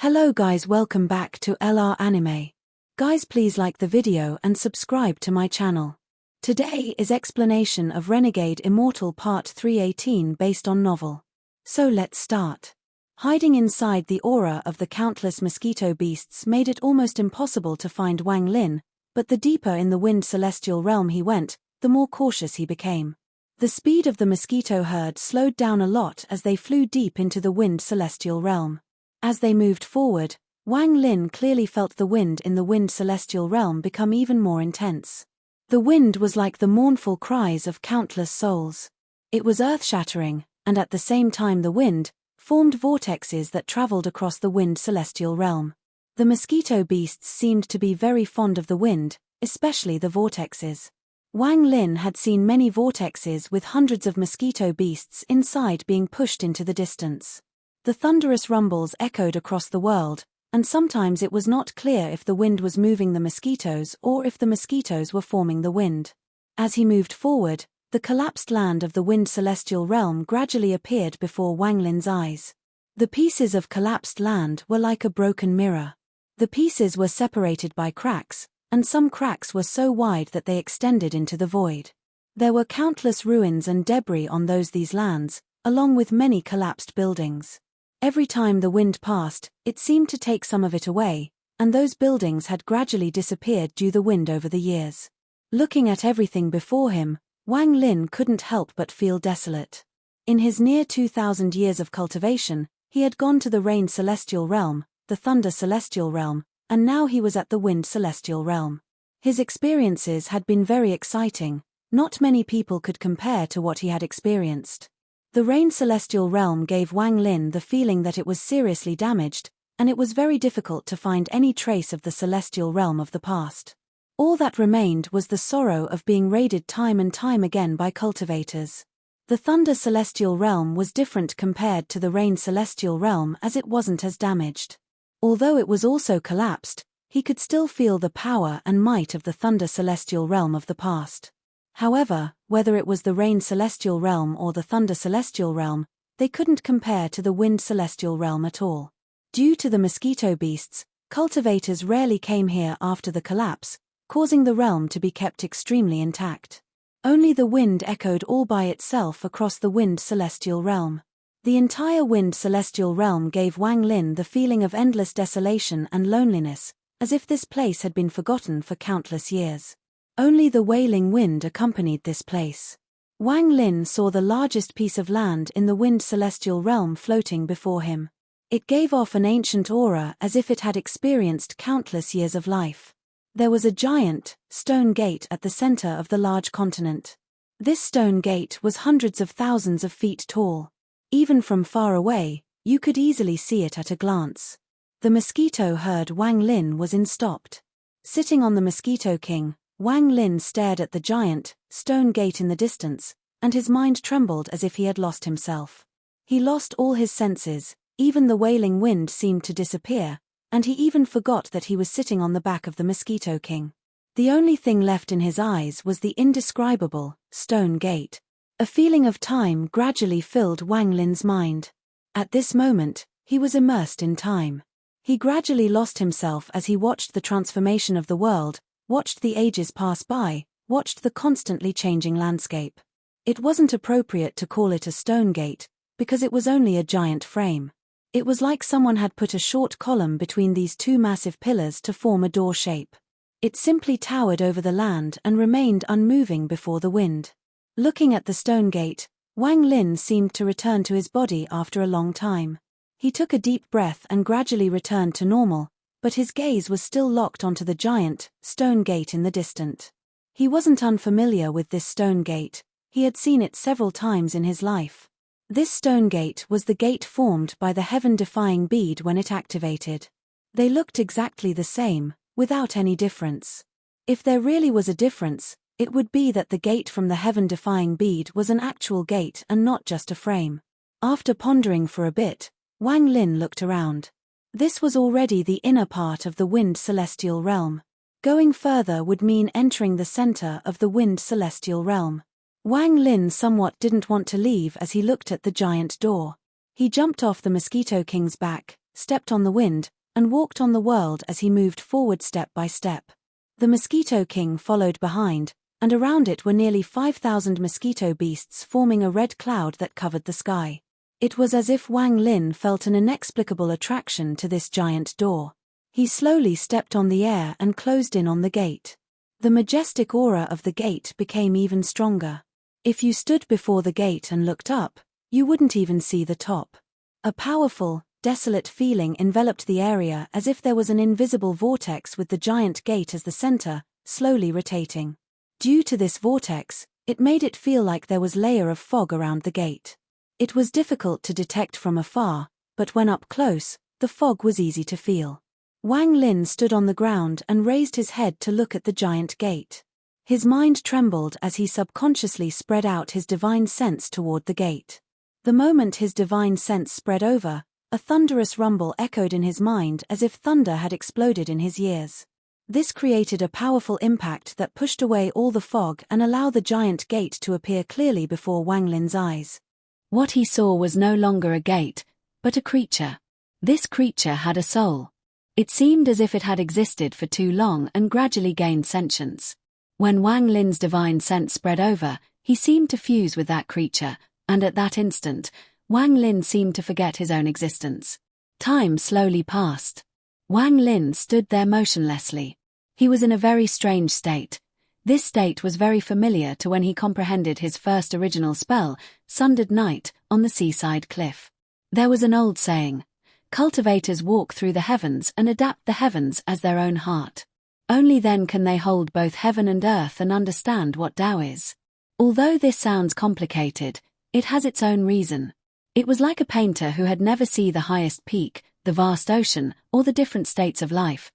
Hello guys, welcome back to LR Anime. Guys, please like the video and subscribe to my channel. Today is explanation of Renegade Immortal Part 318 based on novel. So let's start. Hiding inside the aura of the countless mosquito beasts made it almost impossible to find Wang Lin, but the deeper in the wind celestial realm he went, the more cautious he became. The speed of the mosquito herd slowed down a lot as they flew deep into the wind celestial realm. As they moved forward, Wang Lin clearly felt the wind in the wind celestial realm become even more intense. The wind was like the mournful cries of countless souls. It was earth-shattering, and at the same time the wind formed vortexes that traveled across the wind celestial realm. The mosquito beasts seemed to be very fond of the wind, especially the vortexes. Wang Lin had seen many vortexes with hundreds of mosquito beasts inside being pushed into the distance. The thunderous rumbles echoed across the world, and sometimes it was not clear if the wind was moving the mosquitoes or if the mosquitoes were forming the wind. As he moved forward, the collapsed land of the wind celestial realm gradually appeared before Wang Lin's eyes. The pieces of collapsed land were like a broken mirror. The pieces were separated by cracks, and some cracks were so wide that they extended into the void. There were countless ruins and debris on these lands, along with many collapsed buildings. Every time the wind passed, it seemed to take some of it away, and those buildings had gradually disappeared due to the wind over the years. Looking at everything before him, Wang Lin couldn't help but feel desolate. In his near 2,000 years of cultivation, he had gone to the rain celestial realm, the thunder celestial realm, and now he was at the wind celestial realm. His experiences had been very exciting. Not many people could compare to what he had experienced. The rain celestial realm gave Wang Lin the feeling that it was seriously damaged, and it was very difficult to find any trace of the celestial realm of the past. All that remained was the sorrow of being raided time and time again by cultivators. The thunder celestial realm was different compared to the rain celestial realm as it wasn't as damaged. Although it was also collapsed, he could still feel the power and might of the thunder celestial realm of the past. However, whether it was the rain celestial realm or the thunder celestial realm, they couldn't compare to the wind celestial realm at all. Due to the mosquito beasts, cultivators rarely came here after the collapse, causing the realm to be kept extremely intact. Only the wind echoed all by itself across the wind celestial realm. The entire wind celestial realm gave Wang Lin the feeling of endless desolation and loneliness, as if this place had been forgotten for countless years. Only the wailing wind accompanied this place. Wang Lin saw the largest piece of land in the wind celestial realm floating before him. It gave off an ancient aura as if it had experienced countless years of life. There was a giant, stone gate at the center of the large continent. This stone gate was hundreds of thousands of feet tall. Even from far away, you could easily see it at a glance. The mosquito herd Wang Lin was in stopped. Sitting on the Mosquito King, Wang Lin stared at the giant, stone gate in the distance, and his mind trembled as if he had lost himself. He lost all his senses, even the wailing wind seemed to disappear, and he even forgot that he was sitting on the back of the Mosquito King. The only thing left in his eyes was the indescribable, stone gate. A feeling of time gradually filled Wang Lin's mind. At this moment, he was immersed in time. He gradually lost himself as he watched the transformation of the world, watched the ages pass by, watched the constantly changing landscape. It wasn't appropriate to call it a stone gate, because it was only a giant frame. It was like someone had put a short column between these two massive pillars to form a door shape. It simply towered over the land and remained unmoving before the wind. Looking at the stone gate, Wang Lin seemed to return to his body after a long time. He took a deep breath and gradually returned to normal, but his gaze was still locked onto the giant, stone gate in the distance. He wasn't unfamiliar with this stone gate, he had seen it several times in his life. This stone gate was the gate formed by the heaven-defying bead when it activated. They looked exactly the same, without any difference. If there really was a difference, it would be that the gate from the heaven-defying bead was an actual gate and not just a frame. After pondering for a bit, Wang Lin looked around. This was already the inner part of the wind celestial realm. Going further would mean entering the center of the wind celestial realm. Wang Lin somewhat didn't want to leave as he looked at the giant door. He jumped off the Mosquito King's back, stepped on the wind, and walked on the world as he moved forward step by step. The Mosquito King followed behind, and around it were nearly 5,000 mosquito beasts forming a red cloud that covered the sky. It was as if Wang Lin felt an inexplicable attraction to this giant door. He slowly stepped on the air and closed in on the gate. The majestic aura of the gate became even stronger. If you stood before the gate and looked up, you wouldn't even see the top. A powerful, desolate feeling enveloped the area as if there was an invisible vortex with the giant gate as the center, slowly rotating. Due to this vortex, it made it feel like there was a layer of fog around the gate. It was difficult to detect from afar, but when up close, the fog was easy to feel. Wang Lin stood on the ground and raised his head to look at the giant gate. His mind trembled as he subconsciously spread out his divine sense toward the gate. The moment his divine sense spread over, a thunderous rumble echoed in his mind as if thunder had exploded in his ears. This created a powerful impact that pushed away all the fog and allowed the giant gate to appear clearly before Wang Lin's eyes. What he saw was no longer a gate, but a creature. This creature had a soul. It seemed as if it had existed for too long and gradually gained sentience. When Wang Lin's divine sense spread over, he seemed to fuse with that creature, and at that instant, Wang Lin seemed to forget his own existence. Time slowly passed. Wang Lin stood there motionlessly. He was in a very strange state. This state was very familiar to when he comprehended his first original spell, Sundered Night, on the seaside cliff. There was an old saying, "Cultivators walk through the heavens and adapt the heavens as their own heart. Only then can they hold both heaven and earth and understand what Tao is." Although this sounds complicated, it has its own reason. It was like a painter who had never seen the highest peak, the vast ocean, or the different states of life.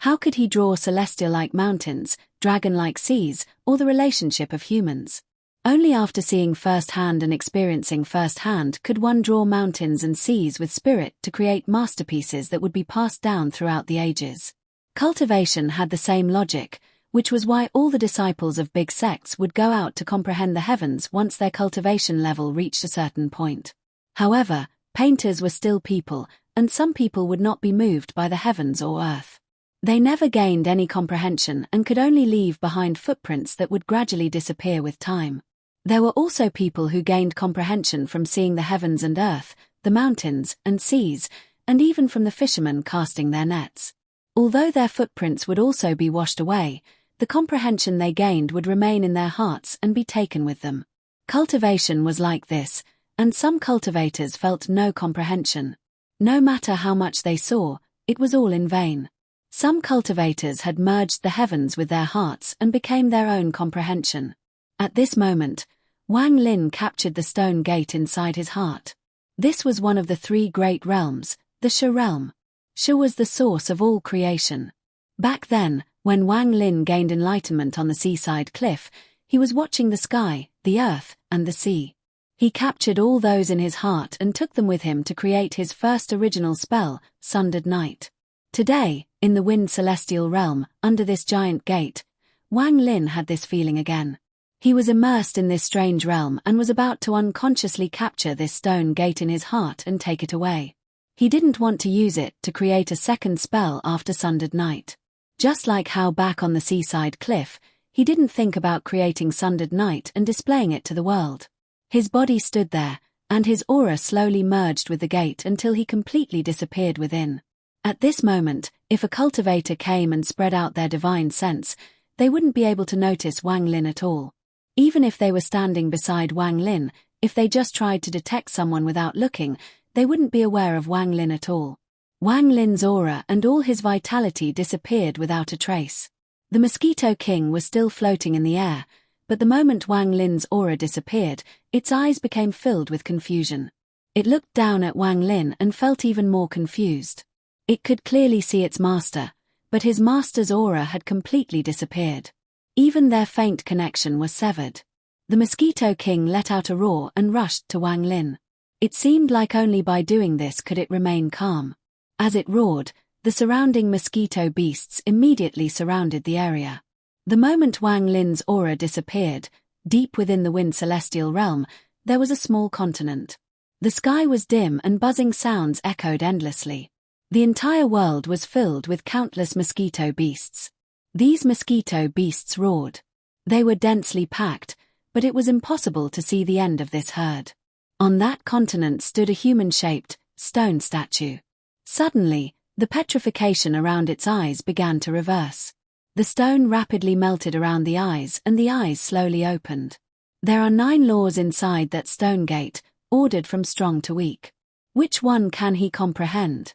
How could he draw celestial-like mountains, dragon-like seas, or the relationship of humans? Only after seeing firsthand and experiencing firsthand could one draw mountains and seas with spirit to create masterpieces that would be passed down throughout the ages. Cultivation had the same logic, which was why all the disciples of big sects would go out to comprehend the heavens once their cultivation level reached a certain point. However, painters were still people, and some people would not be moved by the heavens or earth. They never gained any comprehension and could only leave behind footprints that would gradually disappear with time. There were also people who gained comprehension from seeing the heavens and earth, the mountains and seas, and even from the fishermen casting their nets. Although their footprints would also be washed away, the comprehension they gained would remain in their hearts and be taken with them. Cultivation was like this, and some cultivators felt no comprehension. No matter how much they saw, it was all in vain. Some cultivators had merged the heavens with their hearts and became their own comprehension. At this moment, Wang Lin captured the stone gate inside his heart. This was one of the three great realms, the Sha realm. Sha was the source of all creation. Back then, when Wang Lin gained enlightenment on the seaside cliff, he was watching the sky, the earth, and the sea. He captured all those in his heart and took them with him to create his first original spell, Sundered Night. Today, in the wind celestial realm, under this giant gate, Wang Lin had this feeling again. He was immersed in this strange realm and was about to unconsciously capture this stone gate in his heart and take it away. He didn't want to use it to create a second spell after Sundered Night. Just like how back on the seaside cliff, he didn't think about creating Sundered Night and displaying it to the world. His body stood there, and his aura slowly merged with the gate until he completely disappeared within. At this moment, if a cultivator came and spread out their divine sense, they wouldn't be able to notice Wang Lin at all. Even if they were standing beside Wang Lin, if they just tried to detect someone without looking, they wouldn't be aware of Wang Lin at all. Wang Lin's aura and all his vitality disappeared without a trace. The Mosquito King was still floating in the air, but the moment Wang Lin's aura disappeared, its eyes became filled with confusion. It looked down at Wang Lin and felt even more confused. It could clearly see its master, but his master's aura had completely disappeared. Even their faint connection was severed. The Mosquito King let out a roar and rushed to Wang Lin. It seemed like only by doing this could it remain calm. As it roared, the surrounding mosquito beasts immediately surrounded the area. The moment Wang Lin's aura disappeared, deep within the wind celestial realm, there was a small continent. The sky was dim and buzzing sounds echoed endlessly. The entire world was filled with countless mosquito beasts. These mosquito beasts roared. They were densely packed, but it was impossible to see the end of this herd. On that continent stood a human-shaped, stone statue. Suddenly, the petrification around its eyes began to reverse. The stone rapidly melted around the eyes and the eyes slowly opened. There are 9 laws inside that stone gate, ordered from strong to weak. Which one can he comprehend?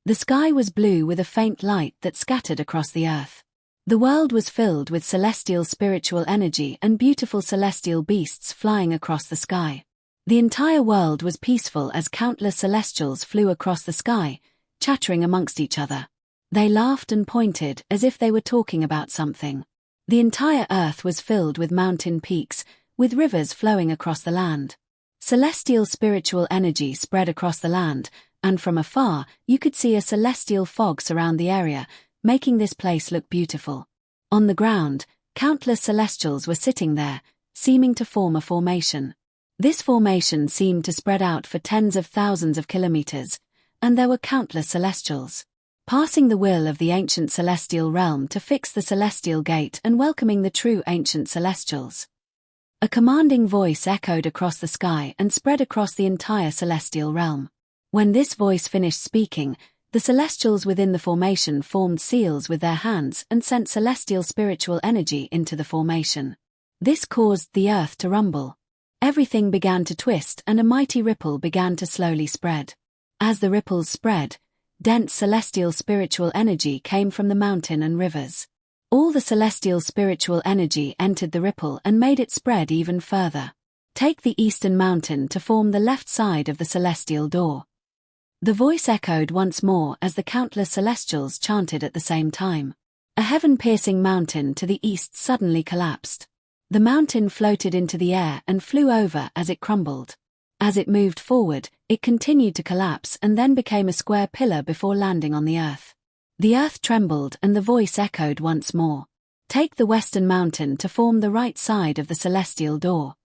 The sky was blue with a faint light that scattered across the earth. The world was filled with celestial spiritual energy and beautiful celestial beasts flying across the sky. The entire world was peaceful as countless celestials flew across the sky, chattering amongst each other. They laughed and pointed as if they were talking about something. The entire earth was filled with mountain peaks, with rivers flowing across the land. Celestial spiritual energy spread across the land, and from afar, you could see a celestial fog surround the area, making this place look beautiful. On the ground, countless celestials were sitting there, seeming to form a formation. This formation seemed to spread out for tens of thousands of kilometers, and there were countless celestials, passing the will of the ancient celestial realm to fix the celestial gate and welcoming the true ancient celestials. A commanding voice echoed across the sky and spread across the entire celestial realm. When this voice finished speaking, the celestials within the formation formed seals with their hands and sent celestial spiritual energy into the formation. This caused the earth to rumble. Everything began to twist and a mighty ripple began to slowly spread. As the ripples spread, dense celestial spiritual energy came from the mountain and rivers. All the celestial spiritual energy entered the ripple and made it spread even further. Take the eastern mountain to form the left side of the celestial door. The voice echoed once more as the countless celestials chanted at the same time. A heaven-piercing mountain to the east suddenly collapsed. The mountain floated into the air and flew over as it crumbled. As it moved forward, it continued to collapse and then became a square pillar before landing on the earth. The earth trembled and the voice echoed once more. Take the western mountain to form the right side of the celestial door.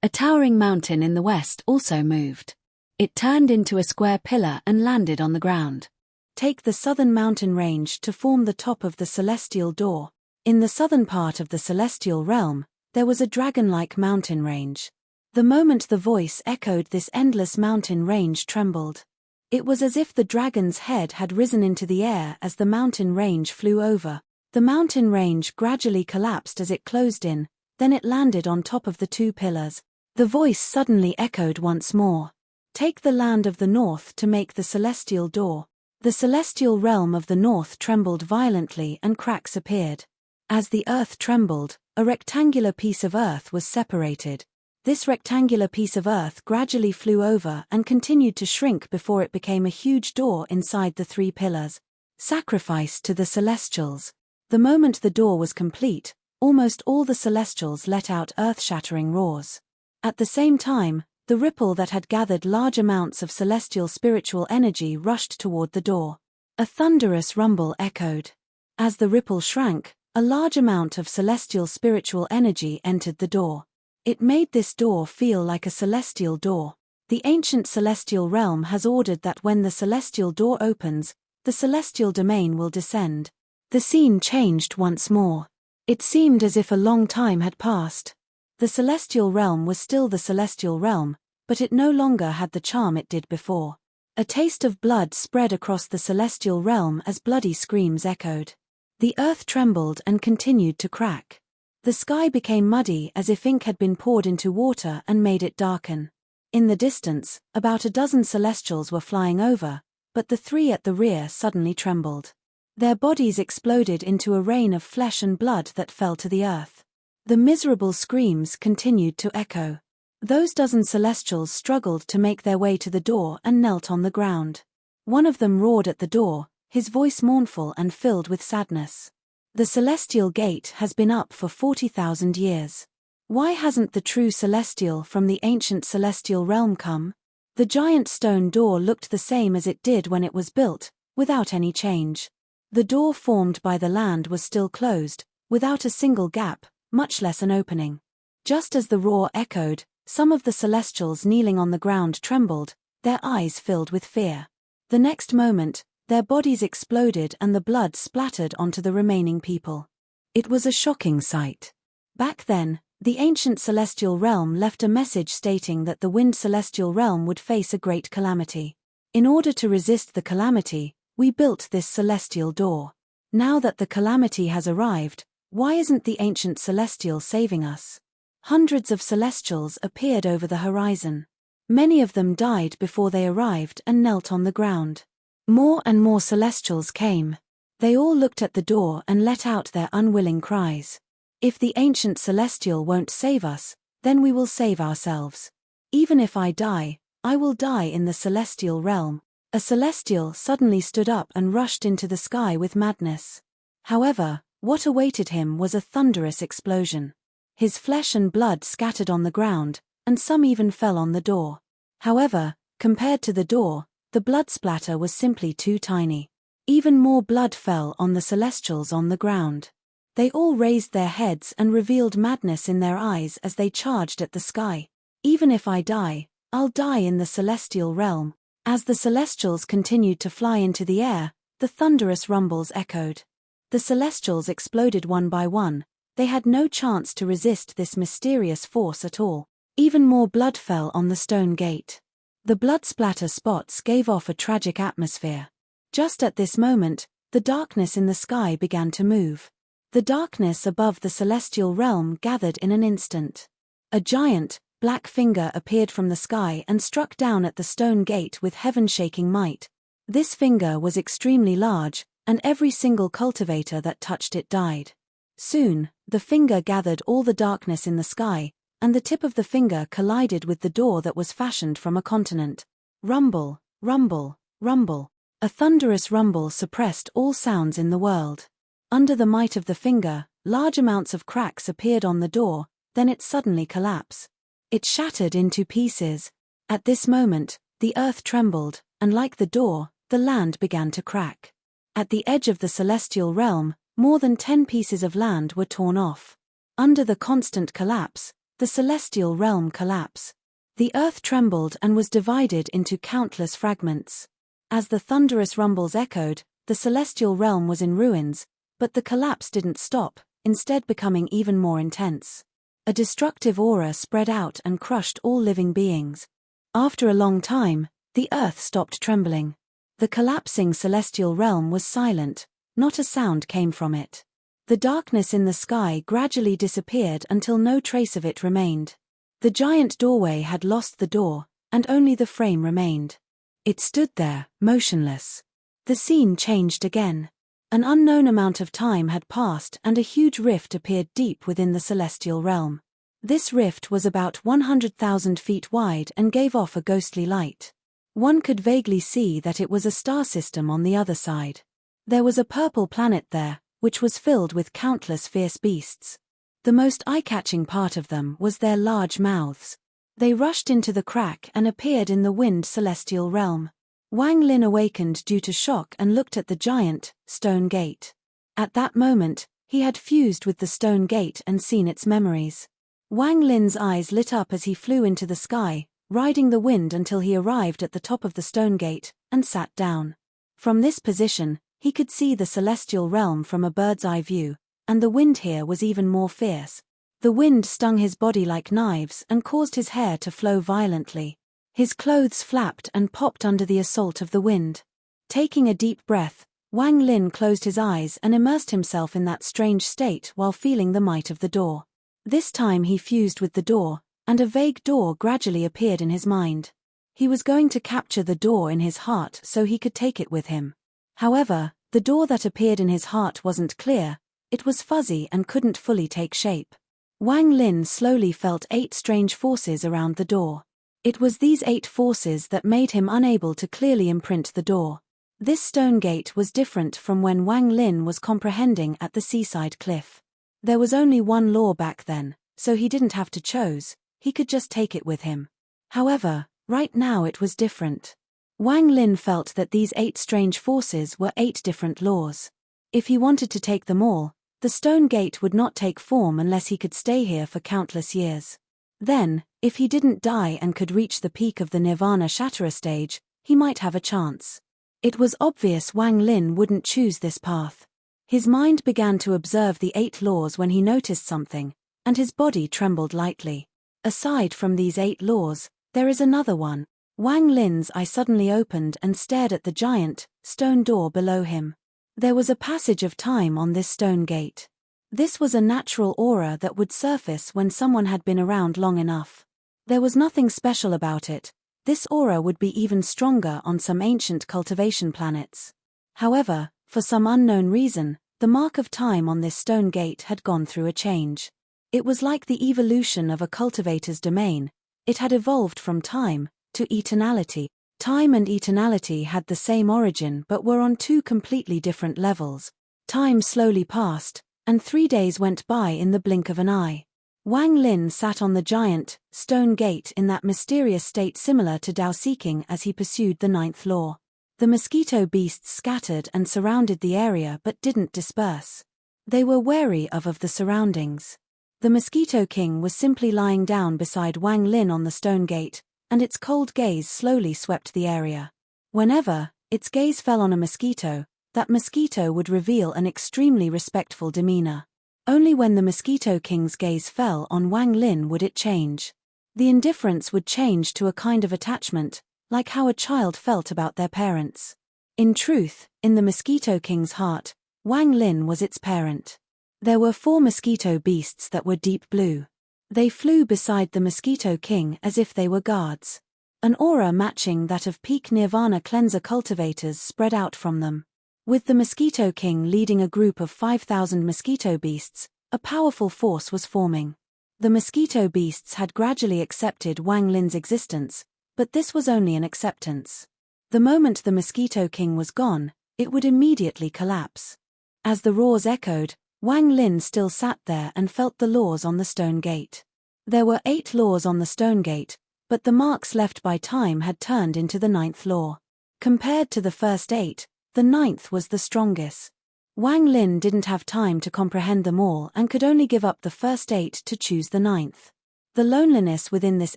A towering mountain in the west also moved. It turned into a square pillar and landed on the ground. Take the southern mountain range to form the top of the celestial door. In the southern part of the celestial realm, there was a dragon-like mountain range. The moment the voice echoed, this endless mountain range trembled. It was as if the dragon's head had risen into the air as the mountain range flew over. The mountain range gradually collapsed as it closed in, then it landed on top of the 2 pillars. The voice suddenly echoed once more. Take the land of the north to make the celestial door. The celestial realm of the north trembled violently and cracks appeared. As the earth trembled, a rectangular piece of earth was separated. This rectangular piece of earth gradually flew over and continued to shrink before it became a huge door inside the 3 pillars. Sacrifice to the celestials. The moment the door was complete, almost all the celestials let out earth-shattering roars. At the same time, the ripple that had gathered large amounts of celestial spiritual energy rushed toward the door. A thunderous rumble echoed. As the ripple shrank, a large amount of celestial spiritual energy entered the door. It made this door feel like a celestial door. The ancient celestial realm has ordered that when the celestial door opens, the celestial domain will descend. The scene changed once more. It seemed as if a long time had passed. The celestial realm was still the celestial realm, but it no longer had the charm it did before. A taste of blood spread across the celestial realm as bloody screams echoed. The earth trembled and continued to crack. The sky became muddy as if ink had been poured into water and made it darken. In the distance, about a dozen celestials were flying over, but the 3 at the rear suddenly trembled. Their bodies exploded into a rain of flesh and blood that fell to the earth. The miserable screams continued to echo. Those dozen celestials struggled to make their way to the door and knelt on the ground. One of them roared at the door, his voice mournful and filled with sadness. The celestial gate has been up for 40,000 years. Why hasn't the true celestial from the ancient celestial realm come? The giant stone door looked the same as it did when it was built, without any change. The door formed by the land was still closed, without a single gap, much less an opening. Just as the roar echoed, some of the celestials kneeling on the ground trembled, their eyes filled with fear. The next moment, their bodies exploded and the blood splattered onto the remaining people. It was a shocking sight. Back then, the ancient celestial realm left a message stating that the wind celestial realm would face a great calamity. In order to resist the calamity, we built this celestial door. Now that the calamity has arrived, why isn't the ancient celestial saving us? Hundreds of celestials appeared over the horizon. Many of them died before they arrived and knelt on the ground. More and more celestials came. They all looked at the door and let out their unwilling cries. If the ancient celestial won't save us, then we will save ourselves. Even if I die, I will die in the celestial realm. A celestial suddenly stood up and rushed into the sky with madness. However, what awaited him was a thunderous explosion. His flesh and blood scattered on the ground, and some even fell on the door. However, compared to the door, the blood splatter was simply too tiny. Even more blood fell on the celestials on the ground. They all raised their heads and revealed madness in their eyes as they charged at the sky. Even if I die, I'll die in the celestial realm. As the celestials continued to fly into the air, the thunderous rumbles echoed. The celestials exploded one by one. They had no chance to resist this mysterious force at all. Even more blood fell on the stone gate. The blood splatter spots gave off a tragic atmosphere. Just at this moment, the darkness in the sky began to move. The darkness above the celestial realm gathered in an instant. A giant, black finger appeared from the sky and struck down at the stone gate with heaven-shaking might. This finger was extremely large, and every single cultivator that touched it died. Soon, the finger gathered all the darkness in the sky, and the tip of the finger collided with the door that was fashioned from a continent. Rumble, rumble, rumble. A thunderous rumble suppressed all sounds in the world. Under the might of the finger, large amounts of cracks appeared on the door, then it suddenly collapsed. It shattered into pieces. At this moment, the earth trembled, and like the door, the land began to crack. At the edge of the celestial realm, more than 10 pieces of land were torn off. Under the constant collapse, the celestial realm collapsed. The earth trembled and was divided into countless fragments. As the thunderous rumbles echoed, the celestial realm was in ruins, but the collapse didn't stop, instead becoming even more intense. A destructive aura spread out and crushed all living beings. After a long time, the earth stopped trembling. The collapsing celestial realm was silent, not a sound came from it. The darkness in the sky gradually disappeared until no trace of it remained. The giant doorway had lost the door, and only the frame remained. It stood there, motionless. The scene changed again. An unknown amount of time had passed and a huge rift appeared deep within the celestial realm. This rift was about 100,000 feet wide and gave off a ghostly light. One could vaguely see that it was a star system on the other side. There was a purple planet there, which was filled with countless fierce beasts. The most eye-catching part of them was their large mouths. They rushed into the crack and appeared in the wind celestial realm. Wang Lin awakened due to shock and looked at the giant, stone gate. At that moment, he had fused with the stone gate and seen its memories. Wang Lin's eyes lit up as he flew into the sky, riding the wind until he arrived at the top of the stone gate, and sat down. From this position, he could see the celestial realm from a bird's-eye view, and the wind here was even more fierce. The wind stung his body like knives and caused his hair to flow violently. His clothes flapped and popped under the assault of the wind. Taking a deep breath, Wang Lin closed his eyes and immersed himself in that strange state while feeling the might of the door. This time he fused with the door, and a vague door gradually appeared in his mind. He was going to capture the door in his heart so he could take it with him. However, the door that appeared in his heart wasn't clear, it was fuzzy and couldn't fully take shape. Wang Lin slowly felt 8 strange forces around the door. It was these 8 forces that made him unable to clearly imprint the door. This stone gate was different from when Wang Lin was comprehending at the seaside cliff. There was only one law back then, so he didn't have to choose, he could just take it with him. However, right now it was different. Wang Lin felt that these 8 strange forces were 8 different laws. If he wanted to take them all, the stone gate would not take form unless he could stay here for countless years. Then, if he didn't die and could reach the peak of the Nirvana Shatterer stage, he might have a chance. It was obvious Wang Lin wouldn't choose this path. His mind began to observe the 8 laws when he noticed something, and his body trembled lightly. Aside from these 8 laws, there is another one. Wang Lin's eye suddenly opened and stared at the giant, stone door below him. There was a passage of time on this stone gate. This was a natural aura that would surface when someone had been around long enough. There was nothing special about it. This aura would be even stronger on some ancient cultivation planets. However, for some unknown reason, the mark of time on this stone gate had gone through a change. It was like the evolution of a cultivator's domain. It had evolved from time to eternality. Time and eternality had the same origin but were on 2 completely different levels. Time slowly passed, and 3 days went by in the blink of an eye. Wang Lin sat on the giant, stone gate in that mysterious state similar to Dao seeking as he pursued the 9th law. The mosquito beasts scattered and surrounded the area but didn't disperse. They were wary of the surroundings. The Mosquito King was simply lying down beside Wang Lin on the stone gate, and its cold gaze slowly swept the area. Whenever its gaze fell on a mosquito, that mosquito would reveal an extremely respectful demeanor. Only when the Mosquito King's gaze fell on Wang Lin would it change. The indifference would change to a kind of attachment, like how a child felt about their parents. In truth, in the Mosquito King's heart, Wang Lin was its parent. There were 4 mosquito beasts that were deep blue. They flew beside the Mosquito King as if they were guards. An aura matching that of peak nirvana cleanser cultivators spread out from them. With the Mosquito King leading a group of 5,000 mosquito beasts, a powerful force was forming. The mosquito beasts had gradually accepted Wang Lin's existence, but this was only an acceptance. The moment the Mosquito King was gone, it would immediately collapse. As the roars echoed, Wang Lin still sat there and felt the laws on the stone gate. There were 8 laws on the stone gate, but the marks left by time had turned into the 9th law. Compared to the first 8, the 9th was the strongest. Wang Lin didn't have time to comprehend them all and could only give up the first 8 to choose the 9th. The loneliness within this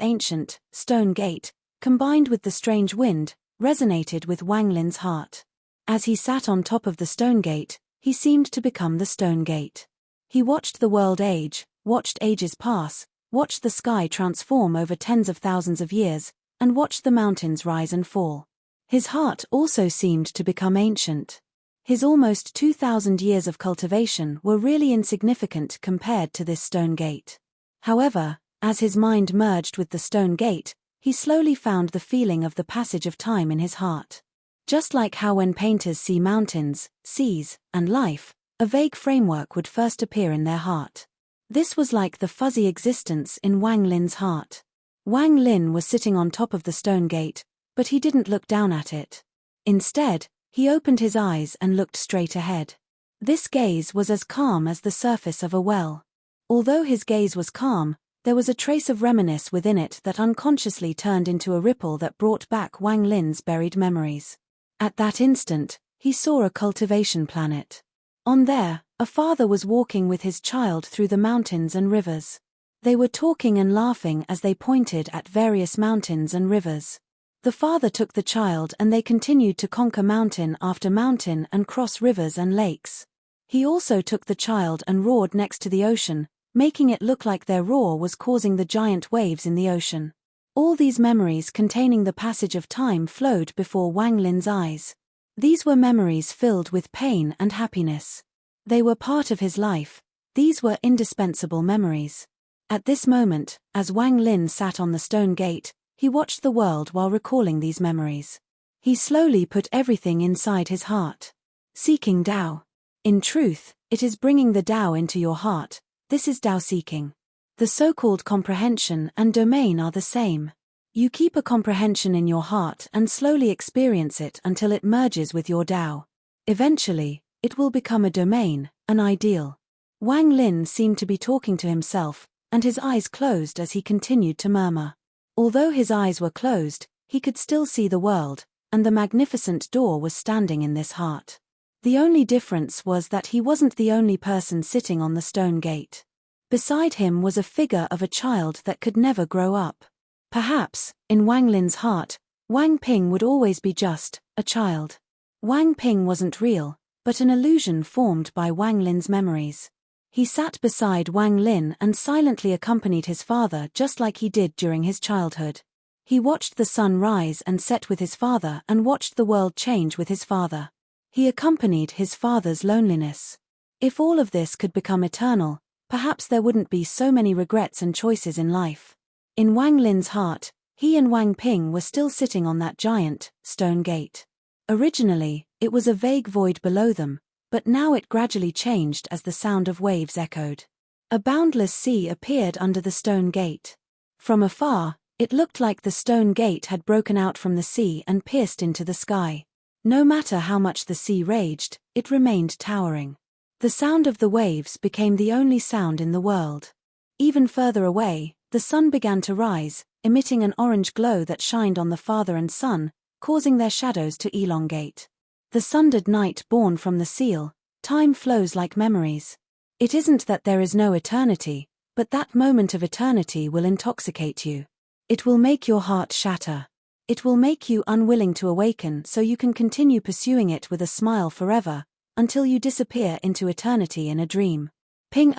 ancient, stone gate, combined with the strange wind, resonated with Wang Lin's heart. As he sat on top of the stone gate, he seemed to become the stone gate. He watched the world age, watched ages pass, watched the sky transform over tens of thousands of years, and watched the mountains rise and fall. His heart also seemed to become ancient. His almost 2,000 years of cultivation were really insignificant compared to this stone gate. However, as his mind merged with the stone gate, he slowly found the feeling of the passage of time in his heart. Just like how when painters see mountains, seas, and life, a vague framework would first appear in their heart. This was like the fuzzy existence in Wang Lin's heart. Wang Lin was sitting on top of the stone gate, but he didn't look down at it. Instead, he opened his eyes and looked straight ahead. This gaze was as calm as the surface of a well. Although his gaze was calm, there was a trace of reminiscence within it that unconsciously turned into a ripple that brought back Wang Lin's buried memories. At that instant, he saw a cultivation planet. On there, a father was walking with his child through the mountains and rivers. They were talking and laughing as they pointed at various mountains and rivers. The father took the child and they continued to conquer mountain after mountain and cross rivers and lakes. He also took the child and roared next to the ocean, making it look like their roar was causing the giant waves in the ocean. All these memories containing the passage of time flowed before Wang Lin's eyes. These were memories filled with pain and happiness. They were part of his life. These were indispensable memories. At this moment, as Wang Lin sat on the stone gate, he watched the world while recalling these memories. He slowly put everything inside his heart. Seeking Dao. In truth, it is bringing the Dao into your heart. This is Dao seeking. The so-called comprehension and domain are the same. You keep a comprehension in your heart and slowly experience it until it merges with your Dao. Eventually, it will become a domain, an ideal. Wang Lin seemed to be talking to himself, and his eyes closed as he continued to murmur. Although his eyes were closed, he could still see the world, and the magnificent door was standing in this heart. The only difference was that he wasn't the only person sitting on the stone gate. Beside him was a figure of a child that could never grow up. Perhaps, in Wang Lin's heart, Wang Ping would always be just a child. Wang Ping wasn't real, but an illusion formed by Wang Lin's memories. He sat beside Wang Lin and silently accompanied his father just like he did during his childhood. He watched the sun rise and set with his father and watched the world change with his father. He accompanied his father's loneliness. If all of this could become eternal, perhaps there wouldn't be so many regrets and choices in life. In Wang Lin's heart, he and Wang Ping were still sitting on that giant, stone gate. Originally, it was a vague void below them, but now it gradually changed as the sound of waves echoed. A boundless sea appeared under the stone gate. From afar, it looked like the stone gate had broken out from the sea and pierced into the sky. No matter how much the sea raged, it remained towering. The sound of the waves became the only sound in the world. Even further away, the sun began to rise, emitting an orange glow that shined on the father and son, causing their shadows to elongate. The sundered night born from the seal, time flows like memories. It isn't that there is no eternity, but that moment of eternity will intoxicate you. It will make your heart shatter. It will make you unwilling to awaken so you can continue pursuing it with a smile forever, until you disappear into eternity in a dream. Ping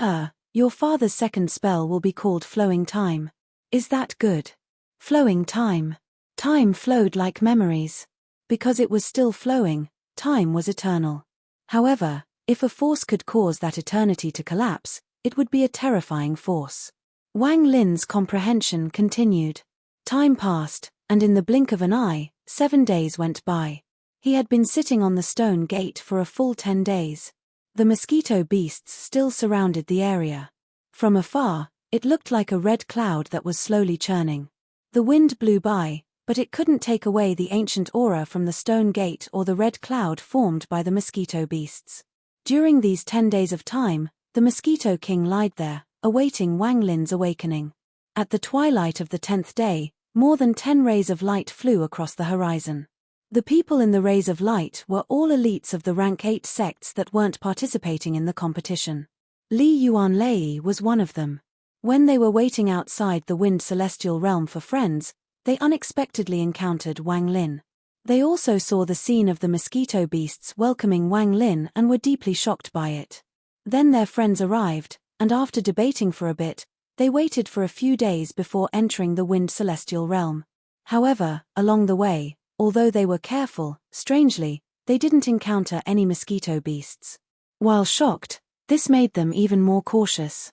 your father's second spell will be called Flowing Time. Is that good? Flowing Time. Time flowed like memories. Because it was still flowing, time was eternal. However, if a force could cause that eternity to collapse, it would be a terrifying force. Wang Lin's comprehension continued. Time passed, and in the blink of an eye, 7 days went by. He had been sitting on the stone gate for a full 10 days. The mosquito beasts still surrounded the area. From afar, it looked like a red cloud that was slowly churning. The wind blew by, but it couldn't take away the ancient aura from the stone gate or the red cloud formed by the mosquito beasts. During these 10 days of time, the Mosquito King lied there, awaiting Wang Lin's awakening. At the twilight of the 10th day, more than 10 rays of light flew across the horizon. The people in the rays of light were all elites of the rank 8 sects that weren't participating in the competition. Li Yuanlei was one of them. When they were waiting outside the Wind Celestial Realm for friends, they unexpectedly encountered Wang Lin. They also saw the scene of the mosquito beasts welcoming Wang Lin and were deeply shocked by it. Then their friends arrived, and after debating for a bit, they waited for a few days before entering the Wind Celestial Realm. However, along the way, although they were careful, strangely, they didn't encounter any mosquito beasts. While shocked, this made them even more cautious.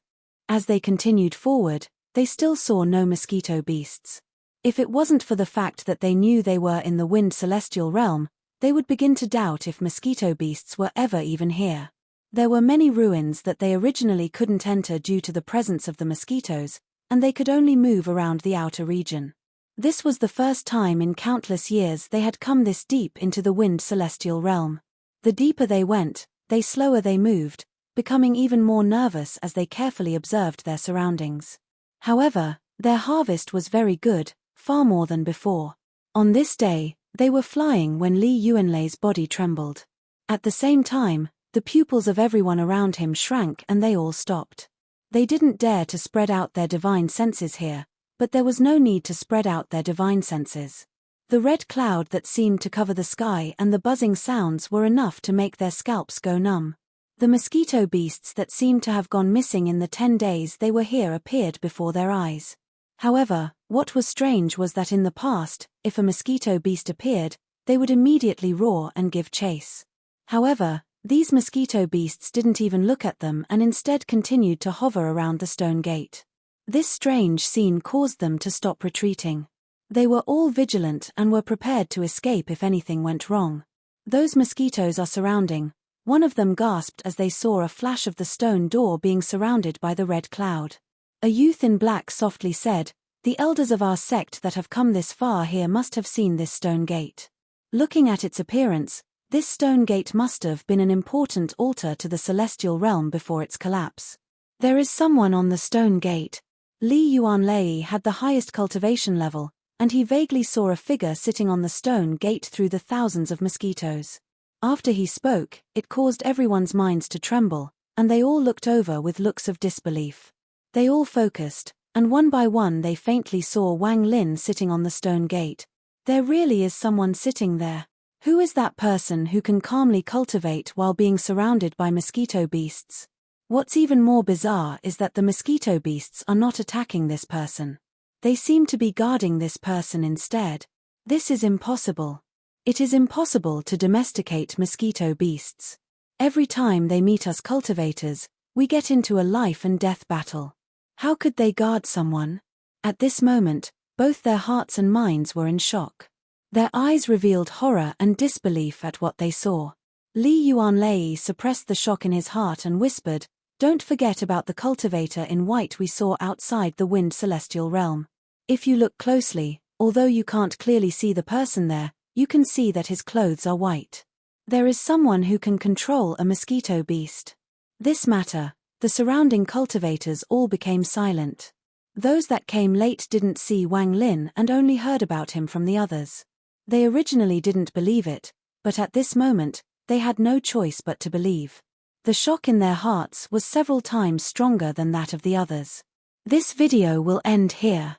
As they continued forward, they still saw no mosquito beasts. If it wasn't for the fact that they knew they were in the Wind Celestial Realm, they would begin to doubt if mosquito beasts were ever even here. There were many ruins that they originally couldn't enter due to the presence of the mosquitoes, and they could only move around the outer region. This was the first time in countless years they had come this deep into the Wind Celestial Realm. The deeper they went, the slower they moved, becoming even more nervous as they carefully observed their surroundings. However, their harvest was very good, far more than before. On this day, they were flying when Li Yuanlei's body trembled. At the same time, the pupils of everyone around him shrank and they all stopped. They didn't dare to spread out their divine senses here, but there was no need to spread out their divine senses. The red cloud that seemed to cover the sky and the buzzing sounds were enough to make their scalps go numb. The mosquito beasts that seemed to have gone missing in the 10 days they were here appeared before their eyes. However, what was strange was that in the past, if a mosquito beast appeared, they would immediately roar and give chase. However, these mosquito beasts didn't even look at them and instead continued to hover around the stone gate. This strange scene caused them to stop retreating. They were all vigilant and were prepared to escape if anything went wrong. Those mosquitoes are surrounding. One of them gasped as they saw a flash of the stone door being surrounded by the red cloud. A youth in black softly said, "The elders of our sect that have come this far here must have seen this stone gate. Looking at its appearance, this stone gate must have been an important altar to the celestial realm before its collapse. There is someone on the stone gate." Li Yuanlei had the highest cultivation level, and he vaguely saw a figure sitting on the stone gate through the thousands of mosquitoes. After he spoke, it caused everyone's minds to tremble, and they all looked over with looks of disbelief. They all focused, and one by one they faintly saw Wang Lin sitting on the stone gate. There really is someone sitting there. Who is that person who can calmly cultivate while being surrounded by mosquito beasts? What's even more bizarre is that the mosquito beasts are not attacking this person. They seem to be guarding this person instead. This is impossible. It is impossible to domesticate mosquito beasts. Every time they meet us cultivators, we get into a life and death battle. How could they guard someone? At this moment, both their hearts and minds were in shock. Their eyes revealed horror and disbelief at what they saw. Li Yuanlei suppressed the shock in his heart and whispered, "Don't forget about the cultivator in white we saw outside the wind celestial realm. If you look closely, although you can't clearly see the person there, you can see that his clothes are white. There is someone who can control a mosquito beast." This matter, the surrounding cultivators all became silent. Those that came late didn't see Wang Lin and only heard about him from the others. They originally didn't believe it, but at this moment, they had no choice but to believe. The shock in their hearts was several times stronger than that of the others. This video will end here.